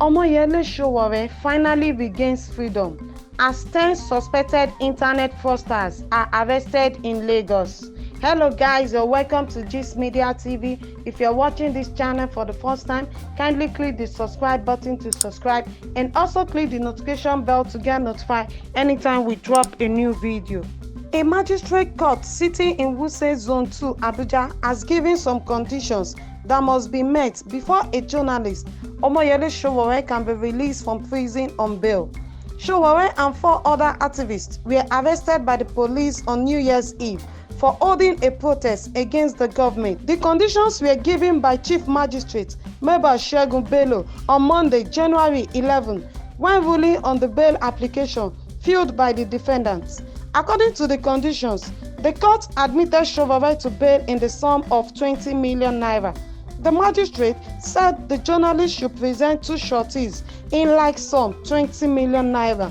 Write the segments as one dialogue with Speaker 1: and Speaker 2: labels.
Speaker 1: Omoyele Sowore finally regains freedom as 10 suspected internet fraudsters are arrested in Lagos. Hello guys, you're welcome to Gist Media TV. If you're watching this channel for the first time, kindly click the subscribe button to subscribe and also click the notification bell to get notified anytime we drop a new video. A magistrate court sitting in Wuse Zone 2, Abuja, has given some conditions that must be met before a journalist, Omoyele Sowore, can be released from prison on bail. Sowore and 4 other activists were arrested by the police on New Year's Eve for holding a protest against the government. The conditions were given by Chief Magistrate Meba Segun Bello on Monday, January 11, when ruling on the bail application filed by the defendants. According to the conditions, the court admitted Sowore to bail in the sum of 20 million naira. The magistrate said the journalist should present 2 sureties in like sum 20 million naira.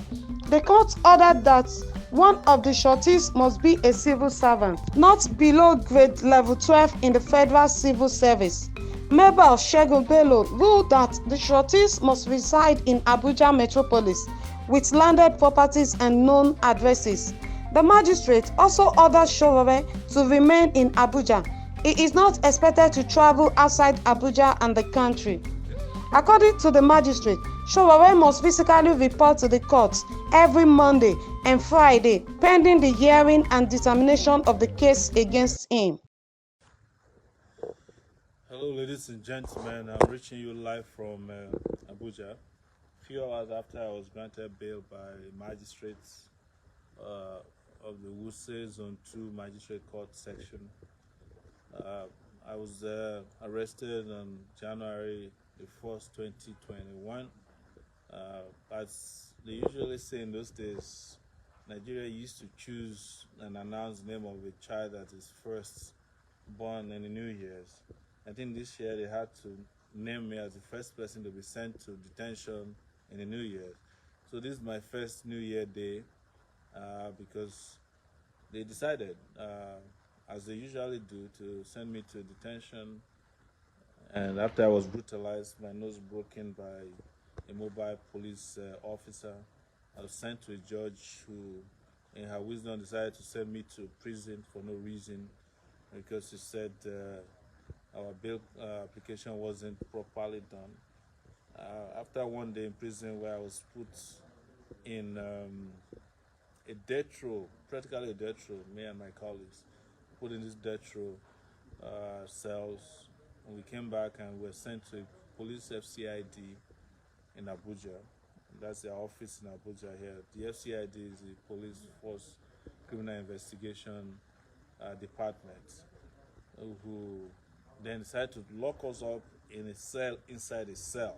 Speaker 1: The court ordered that one of the sureties must be a civil servant, not below grade level 12 in the Federal Civil Service. Meba Segun Bello ruled that the sureties must reside in Abuja metropolis with landed properties and known addresses. The magistrate also ordered Sowore to remain in Abuja. He is not expected to travel outside Abuja and the country. According to the magistrate, Sowore must physically report to the court every Monday and Friday, pending the hearing and determination of the case against him.
Speaker 2: Hello, ladies and gentlemen. I'm reaching you live from Abuja. A few hours after I was granted bail by magistrates of the Wuse Zone 2 Magistrate Court section. I was arrested on January the 1st, 2021. As they usually say in those days, Nigeria used to choose and announce the name of a child that is first born in the New Year's. I think this year they had to name me as the first person to be sent to detention in the New Year. So this is my first New Year day because they decided, as they usually do, to send me to detention. And after I was brutalized, my nose broken by a mobile police officer, I was sent to a judge who, in her wisdom, decided to send me to prison for no reason because she said our bail application wasn't properly done. After one day in prison where I was put in a death row, practically a death row, me and my colleagues, put in this death row cells. And we came back and were sent to police FCID in Abuja. That's their office in Abuja here. The FCID is the Police Force Criminal Investigation Department, who then decided to lock us up in a cell inside a cell.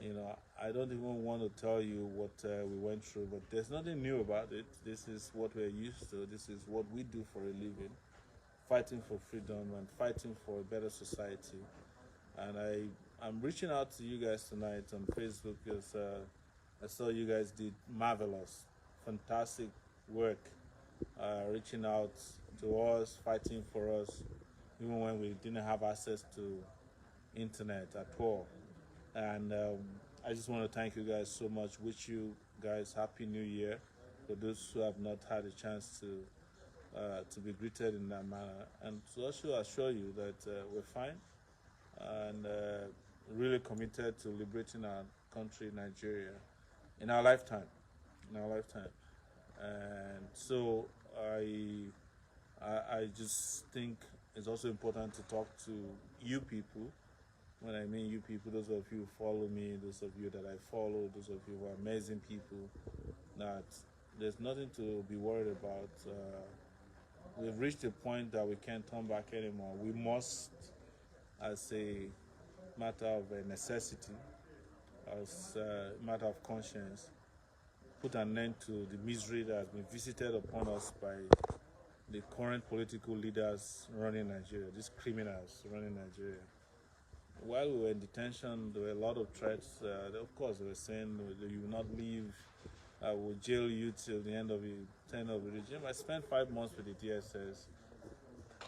Speaker 2: You know, I don't even want to tell you what we went through, but there's nothing new about it. This is what we're used to. This is what we do for a living, fighting for freedom and fighting for a better society. And I'm reaching out to you guys tonight on Facebook because I saw you guys did marvelous, fantastic work, reaching out to us, fighting for us, even when we didn't have access to internet at all. And I just want to thank you guys so much. Wish you guys Happy New Year for those who have not had a chance to be greeted in that manner. And to also assure you that we're fine and really committed to liberating our country, Nigeria, in our lifetime. And so I just think it's also important to talk to you people. When I mean you people, those of you who follow me, those of you that I follow, those of you who are amazing people, that there's nothing to be worried about. We've reached a point that we can't turn back anymore. We must, as a matter of necessity, as a matter of conscience, put an end to the misery that has been visited upon us by the current political leaders running Nigeria, these criminals running Nigeria. While we were in detention, there were a lot of threats. Of course, they were saying you will not leave, I will jail you till the end of the regime. I spent 5 months with the DSS,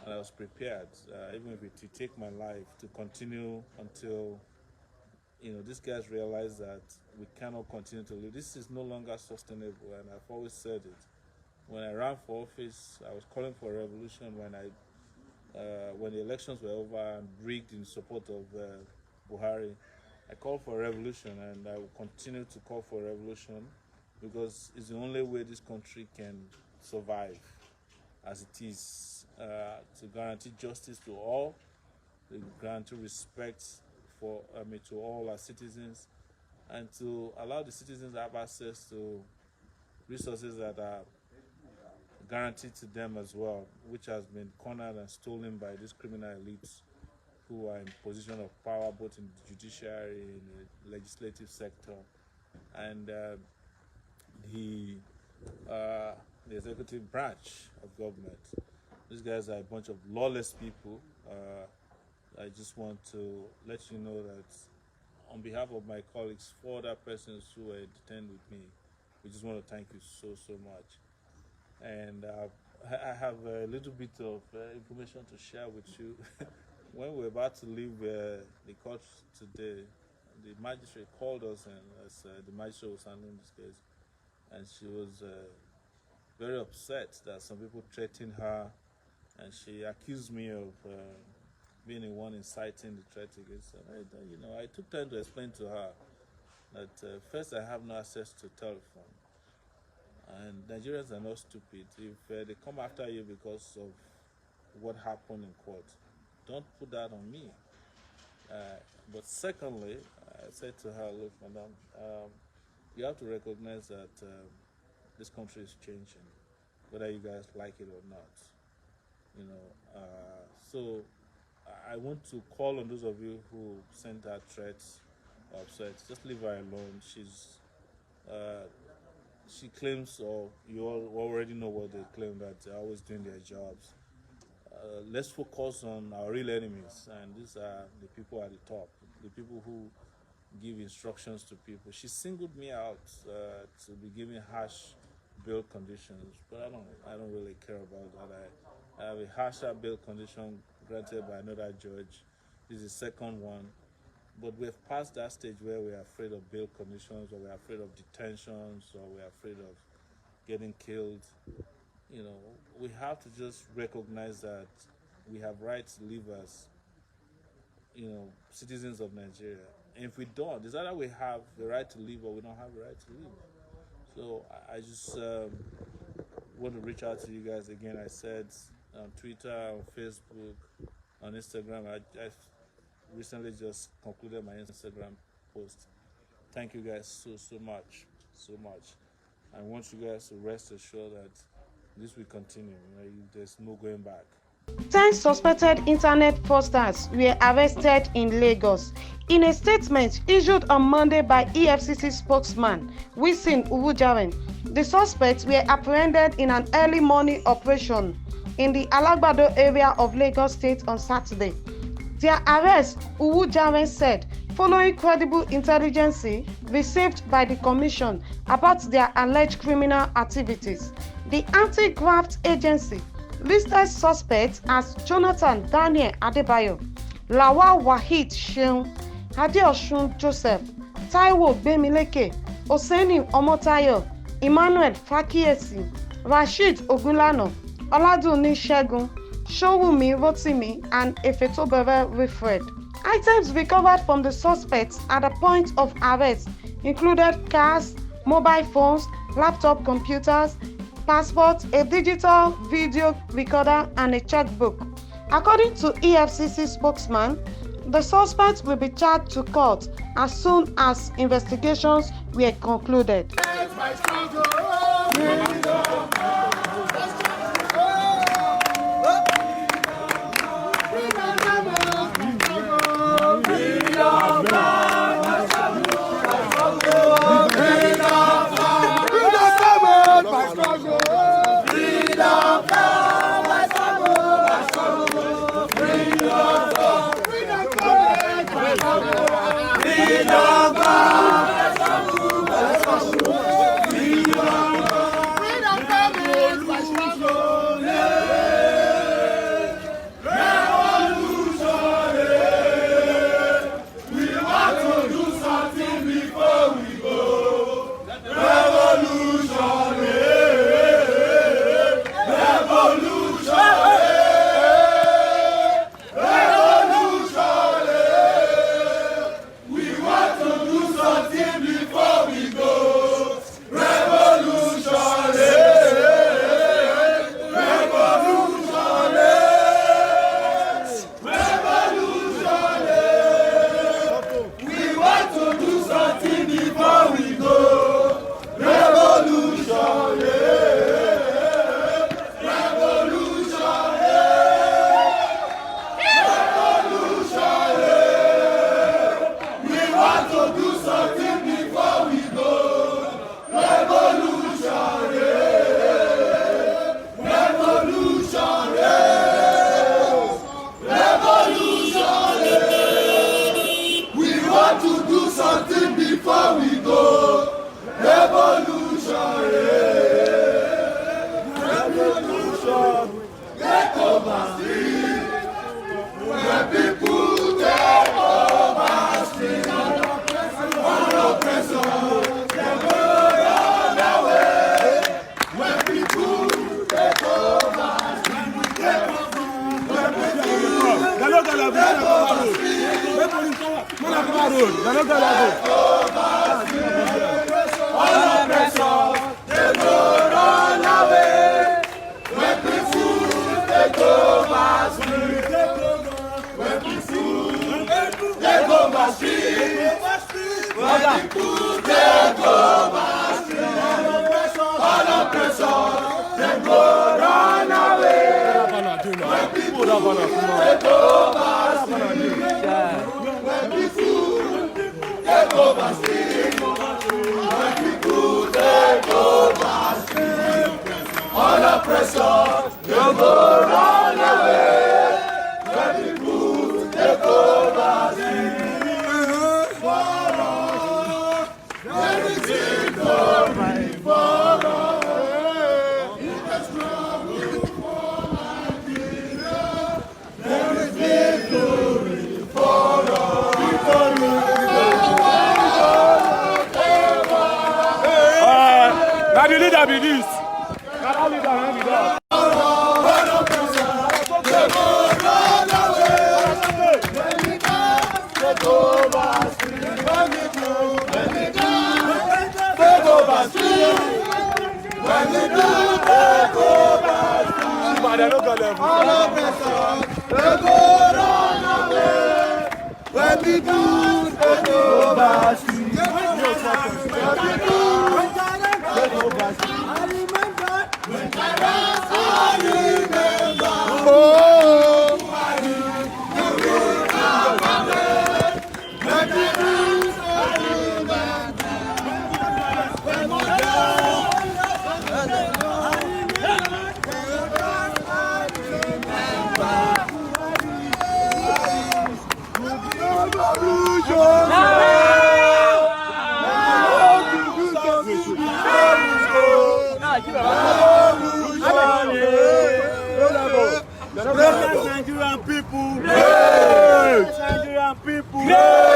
Speaker 2: and I was prepared, even if it would take my life, to continue until these guys realize that we cannot continue to live. This is no longer sustainable, and I've always said it. When I ran for office, I was calling for a revolution. When the elections were over and rigged in support of Buhari, I called for a revolution, and I will continue to call for a revolution because it's the only way this country can survive as it is, to guarantee justice to all, to guarantee respect to all our citizens, and to allow the citizens to have access to resources that are guaranteed to them as well, which has been cornered and stolen by these criminal elites who are in position of power both in the judiciary, in the legislative sector, and the executive branch of government. These guys are a bunch of lawless people. I just want to let you know that on behalf of my colleagues, 4 other persons who were detained with me, we just want to thank you so much. And I have a little bit of information to share with you. When we were about to leave the court today, the magistrate called us, and as the magistrate was handling this case, and she was very upset that some people threatened her, and she accused me of being the one inciting the threat against her. I took time to explain to her that first, I have no access to telephone, and Nigerians are not stupid. If they come after you because of what happened in court, don't put that on me. But secondly, I said to her, look, madam, you have to recognize that this country is changing, whether you guys like it or not. So I want to call on those of you who sent her threats or upset. Just leave her alone. She claims, or you all already know what they claim, that they're always doing their jobs. Let's focus on our real enemies, and these are the people at the top, the people who give instructions to people. She singled me out to be giving harsh bail conditions, but I don't really care about that. I have a harsher bail condition granted by another judge. This is the second one, but we've passed that stage where we're afraid of bail conditions, or we're afraid of detentions, or we're afraid of getting killed. We have to just recognize that we have rights to live as, citizens of Nigeria. And if we don't, it's either we have the right to live or we don't have the right to live. So I just want to reach out to you guys again. I said on Twitter, on Facebook, on Instagram. I recently just concluded my Instagram post. Thank you guys so much. I want you guys to rest assured that this will continue. There's no going back.
Speaker 1: 10 suspected internet fraudsters were arrested in Lagos. In a statement issued on Monday by EFCC spokesman Wilson Uwujaren, the suspects were apprehended in an early morning operation in the Alagbado area of Lagos State on Saturday. Their arrest, Uwujaren said, following credible intelligence received by the Commission about their alleged criminal activities. The anti-graft agency listed suspects as Jonathan Daniel Adebayo, Lawal Waheed Sheun, Adeosun Joseph, Taiwo Gbemileke, Oseni Omotayo, Emmanuel Fakiyesi, Rasheed Ogunlana, Oladunni Segun, Showunmi Rotimi, and Efetobere Wilfred. Items recovered from the suspects at the point of arrest included cars, mobile phones, laptop computers, passports, a digital video recorder, and a checkbook. According to EFCC spokesman, the suspects will be charged to court as soon as investigations were concluded.
Speaker 3: Now the leader be this. Now the leader be that. Nigerian people, Nigerian people.